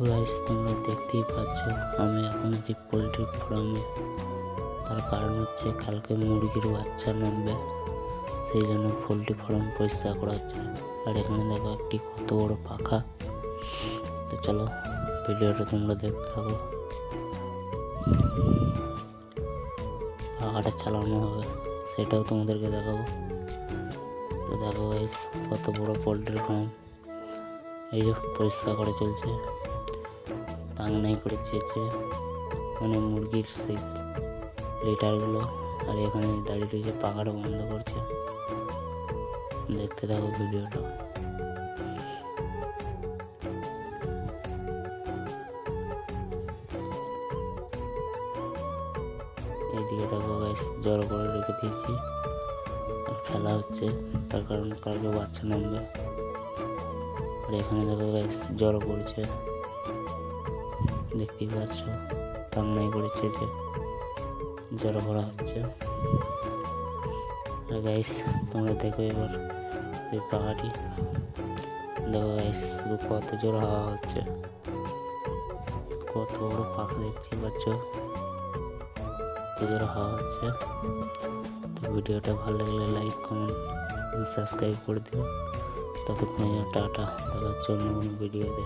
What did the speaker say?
Guys তোমরা দেখতেই পাচ্ছ আমি এখন যে পোলট্রি ফার্মে, তার কারণ হচ্ছে কালকে মুরগির বাচ্চা নামবে, সেই জন্য পোলট্রি ফার্ম পরিষ্কার করা হচ্ছে। আর এখানে দেখো একটি কত বড় পাখা। তো চলো ভিডিওটা তোমরা দেখতে থাকো। পাখাটা চালানো হবে সেটাও তোমাদেরকে দেখাবো। তো দেখো গাইস কত বড় পোলট্রি ফার্ম, এই যে পরিষ্কার করে চলছে, টাংনাই করে চেয়েছে মানে মুরগির সেই লিটারগুলো। আর এখানে দাঁড়িয়ে রয়েছে, পাখাটা বন্ধ করছে। দেখতে থাকো ভিডিওটা। এইদিকে দেখো গাইস জড়ো করে রেখে দিয়েছি, খেলা হচ্ছে, তার কারণ কালকে বাচ্চা নামবে। আর এখানে দেখো গাইস জড়ো পড়ছে, দেখতেই পাচ্ছ, টাংনাই করেছে যে জড়ো করা হচ্ছে। আর গাইস তোমরা দেখো এবার এই পাহাড়ি, দেখো গাইস শুধু কত জোর হাওয়া হচ্ছে, কত বড় পাখা দেখতে পাচ্ছ, কত জোর হাওয়া হচ্ছে। তো ভিডিওটা ভালো লাগলে লাইক কমেন্ট সাবস্ক্রাইব করে দিও। ততক্ষণে টাটা, দেখা হচ্ছে অন্য কোনো ভিডিওতে।